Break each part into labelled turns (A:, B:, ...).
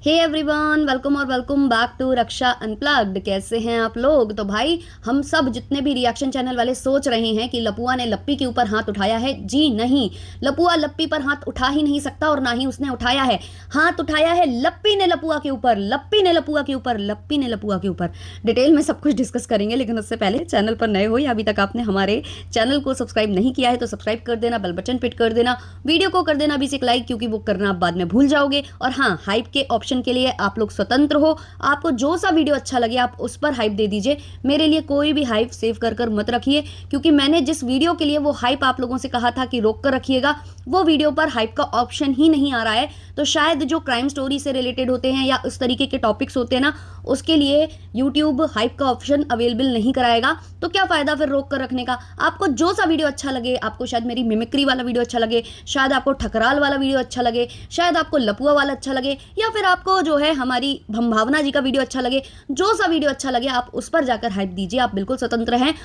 A: हे everyone, welcome और welcome back to Raksha unplugged. कैसे हैं आप लोग? तो भाई हम सब जितने भी रिएक्शन चैनल वाले सोच रहे हैं कि लपुआ ने लप्पी के ऊपर हाथ उठाया है, जी नहीं। लपुआ लप्पी पर हाथ उठा ही नहीं सकता और ना ही उसने उठाया है। हाथ उठाया है लप्पी ने लपुआ के ऊपर, लप्पी ने लपुआ के ऊपर, लप्पी ने लपुआ के ऊपर। डिटेल में सब कुछ डिस्कस करेंगे, लेकिन उससे पहले चैनल पर नए हो या अभी तक आपने हमारे चैनल को सब्सक्राइब नहीं किया है तो सब्सक्राइब कर देना, बेल बटन पिट कर देना, वीडियो को कर देना 20 लाइक, क्योंकि वो करना आप बाद में भूल जाओगे। और हाँ, हाइप के ऑप्शन के लिए आप लोग स्वतंत्र हो, आपको जो सा वीडियो अच्छा लगे आप उस पर हाइप दे दीजिए। मेरे लिए कोई भी हाइप सेव कर कर मत रखिए, क्योंकि मैंने जिस वीडियो के लिए वो हाइप आप लोगों से कहा था कि रोक कर रखिएगा, वो वीडियो पर हाइप का ऑप्शन ही नहीं आ रहा है। तो शायद जो क्राइम स्टोरी से रिलेटेड होते हैं या उस तरीके के टॉपिक्स होते हैं ना, उसके लिए यूट्यूब हाइप का ऑप्शन अवेलेबल नहीं कराएगा। तो क्या फायदा फिर रोक कर रखने का। आपको जो सा वीडियो अच्छा लगे, आपको शायद मेरी मिमिक्री वाला वीडियो अच्छा लगे, शायद आपको ठकराल वाला वीडियो अच्छा लगे, शायद आपको लपुआ वाला अच्छा लगे, या फिर आपको जो है हमारी भावना जी का वीडियो अच्छा लगे, जो सा वीडियो अच्छा लगे आप उस पर जाकर हाइप दीजिए। आप बिल्कुल स्वतंत्र हैं।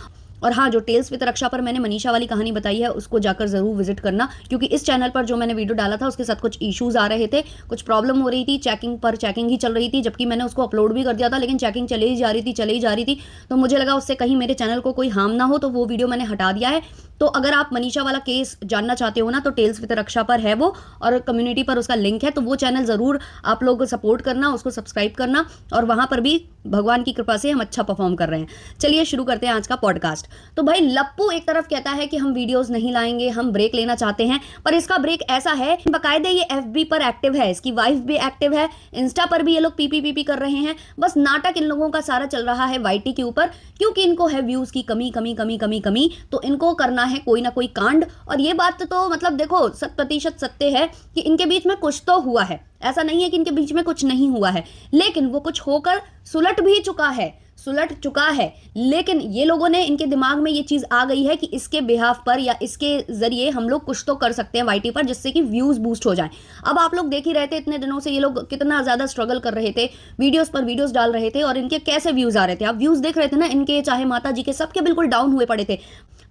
A: और हाँ, जो टेल्स विद रक्षा पर मैंने मनीषा वाली कहानी बताई है उसको जाकर जरूर विजिट करना, क्योंकि इस चैनल पर जो मैंने वीडियो डाला था उसके साथ कुछ इश्यूज आ रहे थे, कुछ प्रॉब्लम हो रही थी, चेकिंग पर चेकिंग ही चल रही थी, जबकि मैंने उसको अपलोड भी कर दिया था, लेकिन चेकिंग चली ही जा रही थी, चली ही जा रही थी। तो मुझे लगा उससे कहीं मेरे चैनल को कोई हार्म ना हो, तो वो वीडियो मैंने हटा दिया है। तो अगर आप मनीषा वाला केस जानना चाहते हो ना, तो टेल्स विद रक्षा पर है वो, और कम्युनिटी पर उसका लिंक है, तो वो चैनल जरूर आप लोग सपोर्ट करना, उसको सब्सक्राइब करना। और वहां पर भी भगवान की कृपा से हम अच्छा परफॉर्म कर रहे हैं। चलिए शुरू करते हैं आज का पॉडकास्ट। तो भाई लप्पू एक तरफ कहता है कि हम वीडियोस नहीं लाएंगे, हम ब्रेक लेना चाहते हैं, पर इसका ब्रेक ऐसा है, बाकायदे ये एफबी पर एक्टिव है, इसकी वाइफ भी एक्टिव है, इंस्टा पर भी ये लोग पीपी कर रहे हैं। बस नाटक इन लोगों का सारा चल रहा है वाईटी के ऊपर, क्योंकि इनको है व्यूज की कमी कमी कमी कमी कमी, तो इनको करना है कोई ना कोई कांड। और ये बात तो मतलब देखो 100% सत्य है कि इनके बीच में कुछ तो हुआ है, ऐसा नहीं है कि इनके बीच में कुछ नहीं हुआ है, लेकिन वो कुछ होकर सुलट भी चुका है, सुलट चुका है। लेकिन ये लोगों ने, इनके दिमाग में ये चीज आ गई है कि इसके बिहाफ पर या इसके जरिए हम लोग कुछ तो कर सकते हैं वाईटी पर, जिससे कि व्यूज बूस्ट हो जाए। अब आप लोग देख ही रहे थे इतने दिनों से ये लोग कितना ज्यादा स्ट्रगल कर रहे थे, वीडियोस पर वीडियोस डाल रहे थे, और इनके कैसे व्यूज आ रहे थे। आप व्यूज देख रहे थे ना इनके, चाहे माता जी के, सबके बिल्कुल डाउन हुए पड़े थे।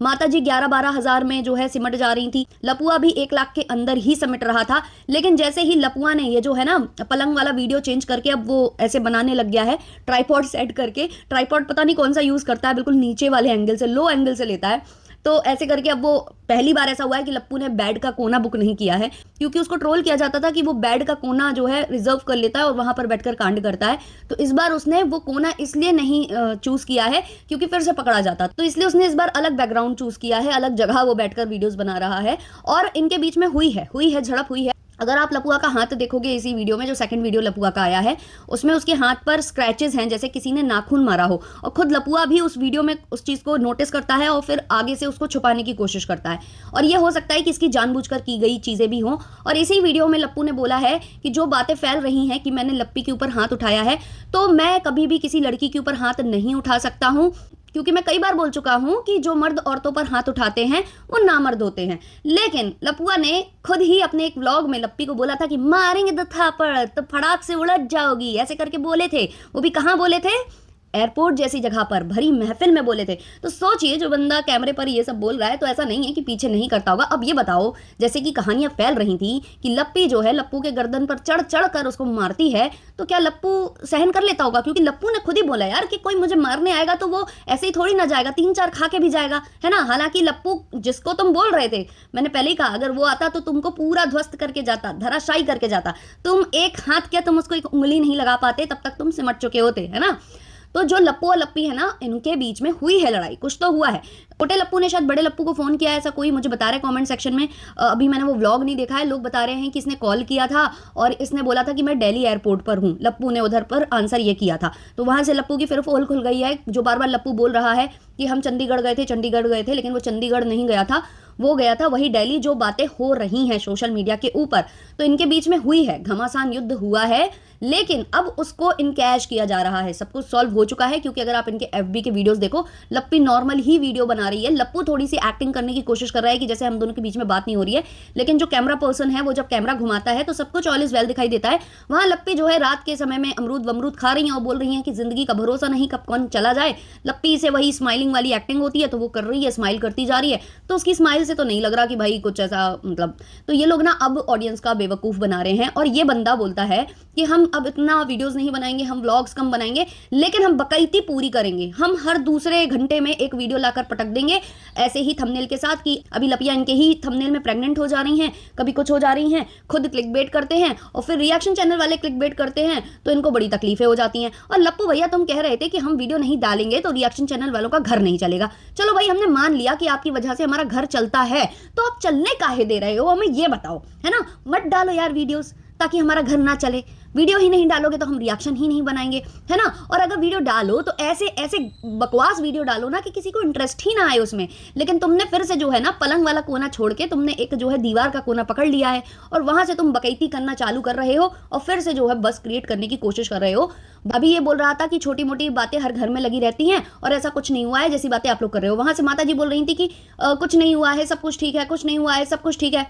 A: माता जी 11-12 हजार में जो है सिमट जा रही थी, लपुआ भी 1 लाख के अंदर ही सिमट रहा था। लेकिन जैसे ही लपुआ ने ये जो है ना पलंग वाला वीडियो चेंज करके अब वो ऐसे बनाने लग गया है, ट्राइपॉड सेट करके, ट्राइपॉड पता नहीं कौन सा यूज करता है, बिल्कुल नीचे वाले एंगल से, लो एंगल से लेता है। तो ऐसे करके अब वो पहली बार ऐसा हुआ है कि लप्पू ने बेड का कोना बुक नहीं किया है, क्योंकि उसको ट्रोल किया जाता था कि वो बेड का कोना जो है रिजर्व कर लेता है और वहां पर बैठकर कांड करता है। तो इस बार उसने वो कोना इसलिए नहीं चूज किया है क्योंकि फिर से पकड़ा जाता, तो इसलिए उसने इस बार अलग बैकग्राउंड चूज किया है, अलग जगह वो बैठकर वीडियोस बना रहा है। और इनके बीच में हुई है झड़प हुई है। अगर आप लपुआ का हाथ देखोगे इसी वीडियो में, जो सेकंड वीडियो लपुआ का आया है, उसमें उसके हाथ पर स्क्रैचेस हैं, जैसे किसी ने नाखून मारा हो। और खुद लपुआ भी उस वीडियो में उस चीज को नोटिस करता है और फिर आगे से उसको छुपाने की कोशिश करता है। और ये हो सकता है कि इसकी जानबूझकर की गई चीजें भी हों। और इसी वीडियो में लप्पू ने बोला है कि जो बातें फैल रही हैं कि मैंने लप्पी के ऊपर हाथ उठाया है, तो मैं कभी भी किसी लड़की के ऊपर हाथ नहीं उठा सकता हूं, क्योंकि मैं कई बार बोल चुका हूं कि जो मर्द औरतों पर हाथ उठाते हैं वो नामर्द होते हैं। लेकिन लपुआ ने खुद ही अपने एक व्लॉग में लप्पी को बोला था कि मारेंगे तो थापड़ तो फड़ाक से उलझ जाओगी, ऐसे करके बोले थे। वो भी कहां बोले थे? एयरपोर्ट जैसी जगह पर, भरी महफिल में बोले थे। तो सोचिए, जो बंदा कैमरे पर ये सब बोल रहा है तो ऐसा नहीं है कि पीछे नहीं करता होगा। अब ये बताओ, जैसे कि कहानियां फैल रही थी कि लप्पी जो है लप्पू के गर्दन पर चढ़ चढ़ कर उसको मारती है, तो क्या लप्पू सहन कर लेता होगा? क्योंकि लप्पू ने खुद ही बोला यार कि कोई मुझे मारने आएगा तो वो ऐसे ही थोड़ी ना जाएगा, 3-4 खा के भी जाएगा, है ना। हालांकि लप्पू जिसको तुम बोल रहे थे, मैंने पहले ही कहा, अगर वो आता तो तुमको पूरा ध्वस्त करके जाता, धराशायी करके जाता। तुम एक हाथ, क्या तुम उसको एक उंगली नहीं लगा पाते, तब तक तुम सिमट चुके होते, है ना। तो जो लप्पू और लप्पी है ना, इनके बीच में हुई है लड़ाई, कुछ तो हुआ है। छोटे लप्पू ने शायद बड़े लप्पू को फोन किया, ऐसा कोई मुझे बता रहे कमेंट सेक्शन में। अभी मैंने वो व्लॉग नहीं देखा है, लोग बता रहे हैं कि इसने कॉल किया था और इसने बोला था कि मैं दिल्ली एयरपोर्ट पर हूँ। लप्पू ने उधर पर आंसर ये किया था, तो वहां से लप्पू की फिर पोल खुल गई है। जो बार बार लप्पू बोल रहा है कि हम चंडीगढ़ गए थे, चंडीगढ़ गए थे, लेकिन वो चंडीगढ़ नहीं गया था, वो गया था वही दिल्ली। जो बातें हो रही हैं सोशल मीडिया के ऊपर, तो इनके बीच में हुई है, घमासान युद्ध हुआ है, लेकिन अब उसको इनकैश किया जा रहा है। सब कुछ सॉल्व हो चुका है, क्योंकि अगर आप इनके एफबी के वीडियोस देखो, लप्पी नॉर्मल ही वीडियो बना रही है। लप्पू थोड़ी सी एक्टिंग करने की कोशिश कर रहा है कि जैसे हम दोनों के बीच में बात नहीं हो रही है, लेकिन जो कैमरा पर्सन है वो जब कैमरा घुमाता है तो सब कुछ ऑल इज वेल दिखाई देता है। वहां लप्पी जो है रात के समय में अमरूद वमरूद खा रही है और बोल रही है कि जिंदगी का भरोसा नहीं, कब कौन चला जाए। लप्पी से वही स्माइलिंग वाली एक्टिंग होती है, तो वो कर रही है, स्माइल करती जा रही है। तो उसकी स्माइल से तो नहीं लग रहा कि भाई कुछ ऐसा मतलब। तो ये लोग ना अब ऑडियंस का बेवकूफ़ बना रहे हैं। और ये बंदा बोलता है कि हम अब इतना वीडियोस नहीं बनाएंगे, हम व्लॉग्स कम बनाएंगे, लेकिन हम बकैती पूरी करेंगे, हम हर दूसरे घंटे में एक वीडियो लाकर पटक देंगे ऐसे ही थंबनेल के साथ कि अभी लपिया इनके ही थंबनेल में प्रेग्नेंट हो जा रही हैं, कभी कुछ हो जा रही हैं, खुद क्लिक बेट करते हैं और फिर रिएक्शन चैनल वाले क्लिक बेट करते हैं तो इनको बड़ी तकलीफें हो जाती हैं। और लप्पू भैया तुम कह रहे थे कि हम वीडियो नहीं डालेंगे तो रिएक्शन चैनल वालों का घर नहीं चलेगा। चलो भाई हमने मान लिया कि आपकी वजह से हमारा घर चलता है, तो आप चलने काहे दे रहे हो हमें ये बताओ, है ना। मत डालो यार वीडियोस ताकि हमारा घर ना चले। वीडियो ही नहीं डालोगे तो हम रिएक्शन ही नहीं बनाएंगे, है ना। और अगर वीडियो डालो तो ऐसे ऐसे बकवास वीडियो डालो ना कि किसी को इंटरेस्ट ही ना आए उसमें। लेकिन तुमने फिर से जो है ना पलंग वाला कोना छोड़ के तुमने एक जो है दीवार का कोना पकड़ लिया है और वहां से तुम बकैती करना चालू कर रहे हो और फिर से जो है बस क्रिएट करने की कोशिश कर रहे हो। अभी ये बोल रहा था कि छोटी मोटी बातें हर घर में लगी रहती हैं और ऐसा कुछ नहीं हुआ है जैसी बातें आप लोग कर रहे हो। वहां से माता जी बोल रही थी कि कुछ नहीं हुआ है, सब कुछ ठीक है, कुछ नहीं हुआ है, सब कुछ ठीक है।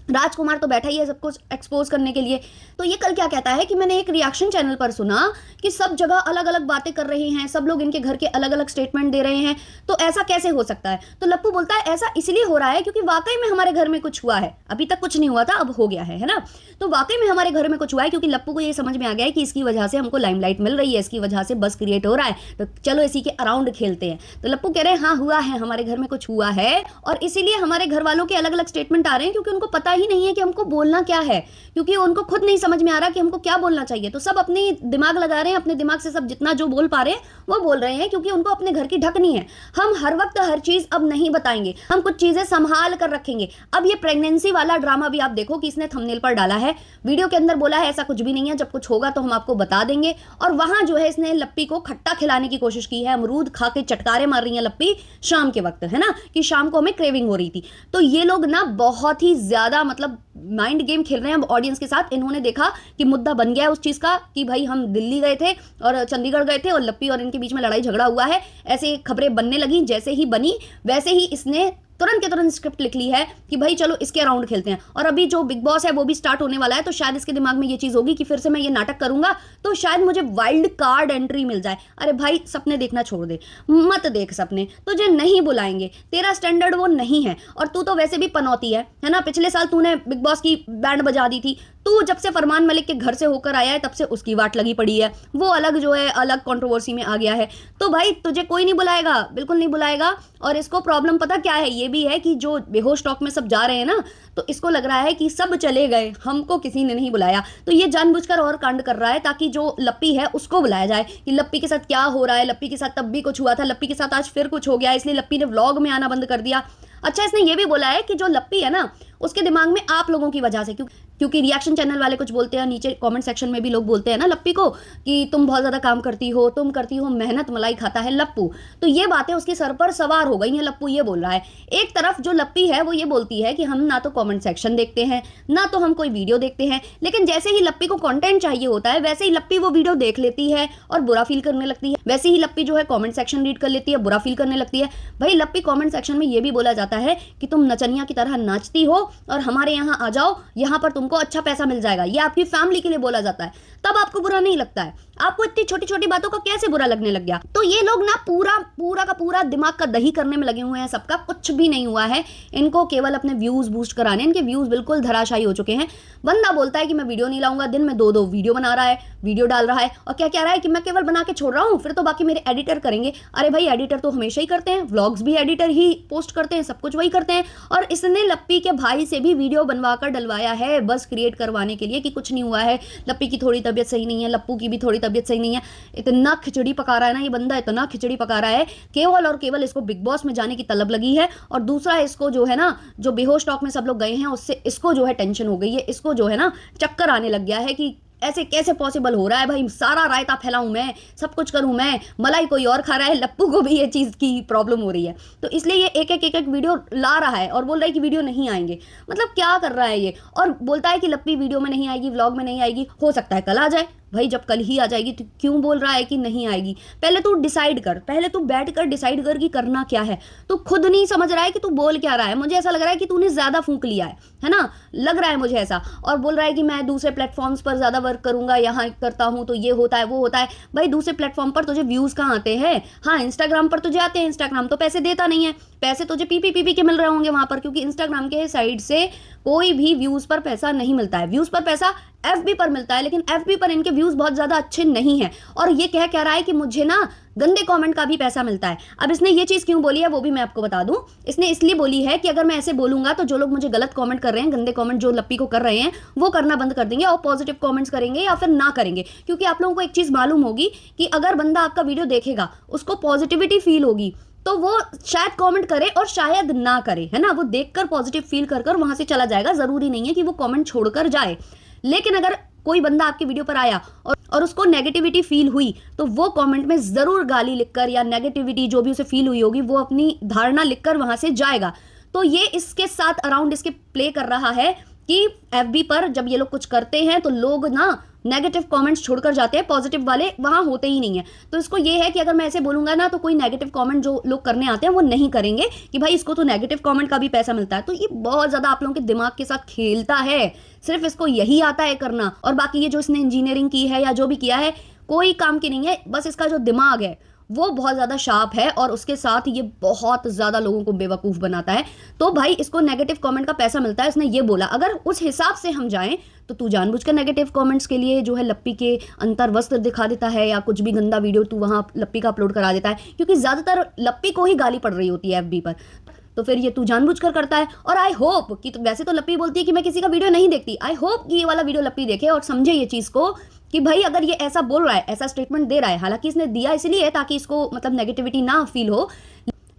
A: राजकुमार तो बैठा ही है सबको एक्सपोज करने के लिए। तो ये कल क्या कहता है कि मैंने एक रिएक्शन चैनल पर सुना कि सब जगह अलग अलग बातें कर रहे हैं, सब लोग इनके घर के अलग अलग स्टेटमेंट दे रहे हैं, तो ऐसा कैसे हो सकता है। तो लप्पू बोलता है ऐसा इसलिए हो रहा है क्योंकि वाकई में हमारे घर में कुछ हुआ है, अभी तक कुछ नहीं हुआ था अब हो गया है ना। तो वाकई में हमारे घर में कुछ हुआ है क्योंकि लप्पू को ये समझ में आ गया है कि इसकी वजह से हमको लाइमलाइट मिल रही है, इसकी वजह से बस क्रिएट हो रहा है, तो चलो इसी के अराउंड खेलते हैं। तो लप्पू कह रहे हैं हाँ हुआ है, हमारे घर में कुछ हुआ है और इसीलिए हमारे घर वालों के अलग अलग स्टेटमेंट आ रहे हैं क्योंकि उनको पता ही नहीं है कि हमको बोलना क्या है, क्योंकि उनको खुद नहीं समझ में आ रहा कि हमको क्या बोलना चाहिए। तो सब अपने दिमाग लगा रहे हैं, अपने दिमाग से सब जितना जो बोल पा रहे हैं वो बोल रहे हैं क्योंकि उनको अपने घर की ढकनी है। हम हर वक्त हर चीज अब नहीं बताएंगे, हम कुछ चीजें संभाल कर रखेंगे। अब ये प्रेगनेंसी वाला ड्रामा भी आप देखो कि इसने थंबनेल पर डाला है, वीडियो के अंदर बोला है ऐसा कुछ भी नहीं है, जब कुछ होगा तो हम आपको बता देंगे। और वहां जो है इसने लप्पी को खट्टा खिलाने की कोशिश की है, अमरूद खा के चटकारे मार रही है लप्पी शाम के वक्त, है ना, कि शाम को हमें क्रेविंग हो रही थी। तो ये लोग ना बहुत ही ज्यादा मतलब माइंड गेम खेल रहे हैं ऑडियंस के साथ। इन्होंने देखा कि मुद्दा बन गया है उस चीज का कि भाई हम दिल्ली गए थे और चंडीगढ़ गए थे और लप्पी और इनके बीच में लड़ाई झगड़ा हुआ है, ऐसे खबरें बनने लगी। जैसे ही बनी वैसे ही इसने तुरंत के तुरंत स्क्रिप्ट लिख ली है कि भाई चलो इसके अराउंड खेलते हैं। और अभी जो बिग बॉस है वो भी स्टार्ट होने वाला है, तो शायद इसके दिमाग में ये चीज होगी कि फिर से मैं ये नाटक करूंगा तो शायद मुझे वाइल्ड कार्ड एंट्री मिल जाए। अरे भाई सपने देखना छोड़ दे, मत देख सपने, तुझे नहीं बुलाएंगे, तेरा स्टैंडर्ड वो नहीं है। और तू तो वैसे भी पनौती है ना। पिछले साल तूने बिग बॉस की बैंड बजा दी थी, तू जब से फरमान मलिक के घर से होकर आया है तब से उसकी वाट लगी पड़ी है, वो अलग जो है अलग कंट्रोवर्सी में आ गया है। तो भाई तुझे कोई नहीं बुलाएगा, बिल्कुल नहीं बुलाएगा। और इसको प्रॉब्लम पता क्या है, ये भी है कि जो बेहोश टॉक में सब जा रहे हैं ना, तो इसको लग रहा है कि सब चले गए, हमको किसी ने नहीं बुलाया। तो ये जानबूझकर और कांड कर रहा है ताकि जो लप्पी है उसको बुलाया जाए कि लप्पी के साथ क्या हो रहा है, लप्पी के साथ तब भी कुछ हुआ था, लप्पी के साथ आज फिर कुछ हो गया, इसलिए लप्पी ने व्लॉग में आना बंद कर दिया। अच्छा इसने ये भी बोला है कि जो लप्पी है ना उसके दिमाग में आप लोगों की वजह से, क्योंकि रिएक्शन चैनल वाले कुछ बोलते हैं, नीचे कमेंट सेक्शन में भी लोग बोलते हैं ना लप्पी को कि तुम बहुत ज़्यादा काम करती हो, तुम करती हो मेहनत, मलाई खाता है लप्पू। तो ये बातें उसके सर पर सवार हो गई हैं। लप्पू ये बोल रहा है, एक तरफ जो लप्पी है वो ये बोलती है कि हम ना तो कमेंट सेक्शन देखते हैं ना तो हम कोई वीडियो देखते हैं, लेकिन जैसे ही लप्पी को कंटेंट चाहिए होता है वैसे ही लप्पी वो वीडियो देख लेती है और बुरा फील करने लगती है। वैसे ही लप्पी जो है कमेंट सेक्शन रीड कर लेती है, बुरा फील करने लगती है। भाई लप्पी कमेंट सेक्शन में ये भी बोला जाता है कि तुम नचनिया की तरह नाचती हो और हमारे यहाँ आ जाओ, यहाँ पर तुमको अच्छा पैसा मिल जाएगा, ये आपकी फैमिली के लिए बोला जाता है, तब आपको बुरा नहीं लगता है। आपको इतनी छोटी छोटी बातों का कैसे बुरा लगने लग गया। तो ये लोग ना पूरा का पूरा दिमाग का दही करने में लगे हुए हैं, सबका कुछ भी नहीं हुआ है, इनको केवल अपने व्यूज बूस्ट कराने, इनके व्यूज बिल्कुल धराशायी हो चुके हैं। बंदा बोलता है कि मैं वीडियो नहीं लाऊंगा, दिन में 2-2 वीडियो बना रहा है, वीडियो डाल रहा है और क्या कह रहा है कि मैं केवल बना के छोड़ रहा हूँ, फिर तो बाकी मेरे एडिटर करेंगे। अरे भाई एडिटर तो हमेशा ही करते हैं, व्लॉग्स भी एडिटर ही पोस्ट करते हैं, सब कुछ वही करते हैं। और इसने लप्पी के भाई से भी वीडियो बनवा कर डलवाया है बस क्रिएट करवाने के लिए कि कुछ नहीं हुआ है, लप्पी की थोड़ी तबीयत सही नहीं है, लप्पू की भी थोड़ी तबीयत सही नहीं है। इतना खिचड़ी पका रहा है ना ये बंदा, इतना खिचड़ी पका रहा है, केवल और केवल इसको बिग बॉस में जाने की तलब लगी है। और दूसरा इसको जो है ना, जो बेहोश टॉक में सब लोग गए हैं उससे इसको जो है टेंशन हो गई है, इसको जो है ना चक्कर आने लग गया है कि ऐसे कैसे पॉसिबल हो रहा है भाई, सारा रायता फैलाऊं मैं, सब कुछ करूं मैं, मलाई कोई और खा रहा है। लप्पू को भी ये चीज़ की प्रॉब्लम हो रही है, तो इसलिए ये एक वीडियो ला रहा है और बोल रहा है कि वीडियो नहीं आएंगे। मतलब क्या कर रहा है ये, और बोलता है कि लप्पी वीडियो में नहीं आएगी, व्लॉग में नहीं आएगी, हो सकता है कल आ जाए, भाई जब कल ही आ जाएगी तो क्यों बोल रहा है कि नहीं आएगी? पहले तू डिसाइड कर, पहले तू बैठ कर डिसाइड कर कि करना क्या है। तू खुद नहीं समझ रहा है कि तू बोल क्या रहा है। मुझे ऐसा लग रहा है कि तूने ज़्यादा फूंक लिया है ना, लग रहा है मुझे ऐसा। और बोल रहा है कि मैं दूसरे प्लेटफॉर्म्स पर ज़्यादा वर्क करूंगा, यहाँ करता हूँ तो ये होता है वो होता है। भाई दूसरे प्लेटफॉर्म पर तुझे व्यूज़ कहाँ आते हैं? हाँ, इंस्टाग्राम पर तुझे आते हैं, इंस्टाग्राम तो पैसे देता नहीं है। पैसे तुझे पी के मिल रहे होंगे वहां पर, क्योंकि इंस्टाग्राम के साइड से कोई भी व्यूज पर पैसा नहीं मिलता है। व्यूज पर पैसा एफबी पर मिलता है, लेकिन एफबी पर इनके व्यूज बहुत ज्यादा अच्छे नहीं है। और ये कह रहा है कि मुझे ना गंदे कमेंट का भी पैसा मिलता है। अब इसने ये चीज क्यों बोली है वो भी मैं आपको बता दूं। इसने इसलिए बोली है कि अगर मैं ऐसे बोलूंगा तो जो लोग मुझे गलत कमेंट कर रहे हैं, गंदे कमेंट जो लप्पी को कर रहे हैं, वो करना बंद कर देंगे और पॉजिटिव कमेंट्स करेंगे या फिर ना करेंगे। क्योंकि आप लोगों को एक चीज मालूम होगी कि अगर बंदा आपका वीडियो देखेगा, उसको पॉजिटिविटी फील होगी, तो वो शायद कमेंट करे और शायद ना करे, है ना। वो देखकर पॉजिटिव फील कर वहां से चला जाएगा। जरूरी नहीं है कि वो कमेंट छोड़कर जाए। लेकिन अगर कोई बंदा आपकी वीडियो पर आया और उसको नेगेटिविटी फील हुई, तो वो कमेंट में जरूर गाली लिखकर या नेगेटिविटी जो भी उसे फील हुई होगी वो अपनी धारणा लिखकर वहां से जाएगा। तो ये इसके साथ अराउंड इसके प्ले कर रहा है कि एफबी पर जब ये लोग कुछ करते हैं तो लोग ना नेगेटिव कमेंट्स छोड़कर जाते हैं, पॉजिटिव वाले वहां होते ही नहीं है। तो इसको ये है कि अगर मैं ऐसे बोलूंगा ना तो कोई नेगेटिव कमेंट जो लोग करने आते हैं वो नहीं करेंगे कि भाई इसको तो नेगेटिव कमेंट का भी पैसा मिलता है। तो ये बहुत ज्यादा आप लोगों के दिमाग के साथ खेलता है, सिर्फ इसको यही आता है करना। और बाकी ये जो इसने इंजीनियरिंग की है या जो भी किया है कोई काम की नहीं है, बस इसका जो दिमाग है वो बहुत ज्यादा शार्प है और उसके साथ ये बहुत ज्यादा लोगों को बेवकूफ बनाता है। तो भाई इसको नेगेटिव कमेंट का पैसा मिलता है, इसने ये बोला। अगर उस हिसाब से हम जाएं तो तू जानबूझकर नेगेटिव कमेंट्स के लिए जो है लप्पी के अंतर वस्त्र दिखा देता है या कुछ भी गंदा वीडियो तू वहां लप्पी का अपलोड करा देता है, क्योंकि ज्यादातर लप्पी को ही गाली पड़ रही होती है एफबी पर। तो फिर ये तू जानबूझकर करता है। और आई होप कि तो वैसे तो लप्पी बोलती है कि मैं किसी का वीडियो नहीं देखती, आई होप कि ये वाला वीडियो लप्पी देखे और समझे ये चीज को कि भाई अगर ये ऐसा बोल रहा है, ऐसा स्टेटमेंट दे रहा है, हालांकि इसने दिया इसलिए ताकि इसको मतलब नेगेटिविटी ना फील हो,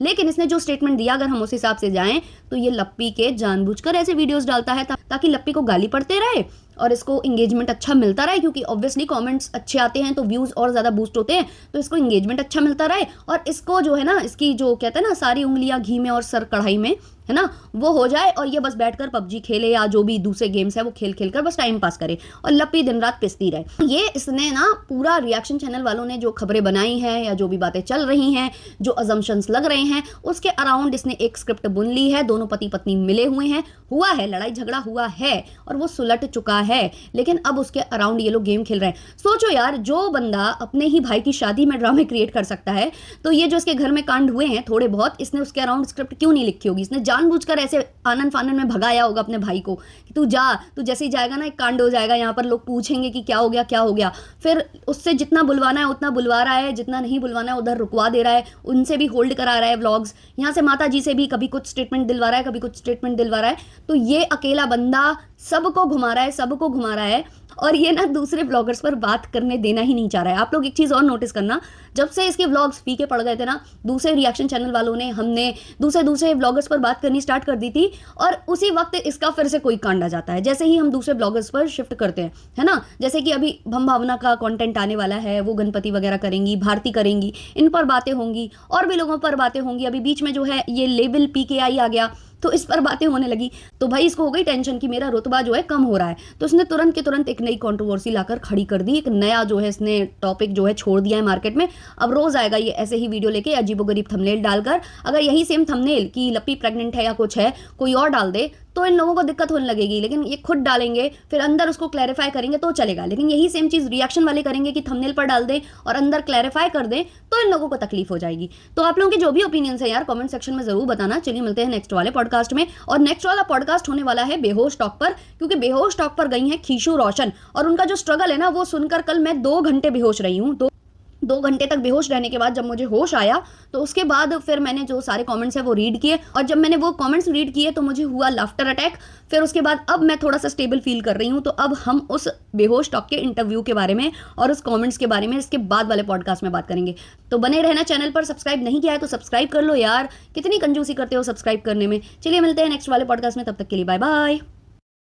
A: लेकिन इसने जो स्टेटमेंट दिया अगर हम उस हिसाब से जाएं तो ये लप्पी के जानबूझकर ऐसे वीडियोस डालता है ताकि लप्पी को गाली पड़ते रहे और इसको एंगेजमेंट अच्छा मिलता रहे। क्योंकि ऑब्वियसली कमेंट्स अच्छे आते हैं तो व्यूज और ज्यादा बूस्ट होते हैं, तो इसको एंगेजमेंट अच्छा मिलता रहे और इसको जो है ना, इसकी जो कहते हैं ना सारी उंगलियां घी में और सर कढ़ाई में, है ना, वो हो जाए और ये बस बैठकर पबजी खेले या जो भी दूसरे गेम्स है वो खेल खेल कर बस टाइम पास करे और लप्पी दिन रात पिसती रहे। ये इसने ना पूरा रिएक्शन चैनल वालों ने जो खबरें बनाई हैं या जो भी बातें चल रही हैं, जो अजम्पशंस लग रहे हैं, उसके अराउंड इसने एक स्क्रिप्ट बुन ली है। दोनों पति पत्नी मिले हुए हैं, हुआ है लड़ाई झगड़ा हुआ है और वो सुलट चुका है, लेकिन अब उसके अराउंड ये लोग गेम खेल रहे हैं। सोचो यार, जो बंदा अपने ही भाई की शादी में ड्रामे क्रिएट कर सकता है, तो ये जो इसके घर में कांड हुए हैं थोड़े बहुत, इसने उसके अराउंड स्क्रिप्ट क्यों नहीं लिखी होगी? इसने जानबूझकर ऐसे आनंद फानन में भगाया होगा अपने भाई को कि तू जा, तू जैसे ही जाएगा ना एक कांड हो जाएगा, यहाँ पर लोग पूछेंगे कि क्या हो गया क्या हो गया। फिर उससे जितना बुलवाना है उतना बुलवा रहा है, जितना नहीं बुलवाना है उधर रुकवा दे रहा है, उनसे भी होल्ड करा रहा है व्लॉग्स, यहाँ से माता जी से भी कभी कुछ स्टेटमेंट दिलवा रहा है, कभी कुछ स्टेटमेंट दिलवा रहा है। तो ये अकेला बंदा सबको घुमा रहा है, सबको घुमा रहा है और ये ना दूसरे ब्लॉगर्स पर बात करने देना ही नहीं चाह रहा है। आप लोग एक चीज़ और नोटिस करना, जब से इसके व्लॉग्स फीके पड़ गए थे ना, दूसरे रिएक्शन चैनल वालों ने, हमने दूसरे ब्लॉगर्स पर बात करनी स्टार्ट कर दी थी और उसी वक्त इसका फिर से कोई कांड आ जाता है जैसे ही हम दूसरे ब्लॉगर्स पर शिफ्ट करते हैं, है ना। जैसे कि अभी भावना का कंटेंट आने वाला है, वो गणपति वगैरह करेंगी, भारती करेंगी, इन पर बातें होंगी और भी लोगों पर बातें होंगी। अभी बीच में जो है ये लेबल PKI आ गया तो इस पर बातें होने लगी, तो भाई इसको हो गई टेंशन कि मेरा रुतबा जो है कम हो रहा है। तो इसने तुरंत के तुरंत एक नई कंट्रोवर्सी लाकर खड़ी कर दी, एक नया जो है इसने टॉपिक जो है छोड़ दिया है मार्केट में। अब रोज आएगा ये ऐसे ही वीडियो लेके अजीबोगरीब थंबनेल डालकर। अगर यही सेम थंबनेल कि लप्पी प्रेग्नेंट है या कुछ है कोई और डाल दे तो इन लोगों को दिक्कत होने लगेगी, लेकिन ये खुद डालेंगे फिर अंदर उसको क्लैरिफाई करेंगे तो चलेगा। लेकिन यही सेम चीज रिएक्शन वाले करेंगे कि थंबनेल पर डाल दें और अंदर क्लैरिफाई कर दें तो इन लोगों को तकलीफ हो जाएगी। तो आप लोगों के जो भी ओपिनियंस है यार कमेंट सेक्शन में जरूर बताना। चलिए मिलते हैं नेक्स्ट वाले पॉडकास्ट में। और नेक्स्ट वाला पॉडकास्ट होने वाला है बेहोश टॉक पर, क्योंकि बेहोश टॉक पर गई है खीशू रोशन और उनका जो स्ट्रगल है ना वो सुनकर कल मैं 2 घंटे बेहोश रही हूँ। 2 घंटे तक बेहोश रहने के बाद जब मुझे होश आया तो उसके बाद फिर मैंने जो सारे कमेंट्स है वो रीड किए और जब मैंने वो कमेंट्स रीड किए तो मुझे हुआ लाफ्टर अटैक। फिर उसके बाद अब मैं थोड़ा सा स्टेबल फील कर रही हूँ। तो अब हम उस बेहोश टॉक के इंटरव्यू के बारे में और उस कमेंट्स के बारे में इसके बाद वाले पॉडकास्ट में बात करेंगे। तो बने रहना चैनल पर। सब्सक्राइब नहीं किया है तो सब्सक्राइब कर लो यार, कितनी कंजूसी करते हो सब्सक्राइब करने में। चलिए मिलते हैं नेक्स्ट वाले पॉडकास्ट में, तब तक के लिए बाय बाय।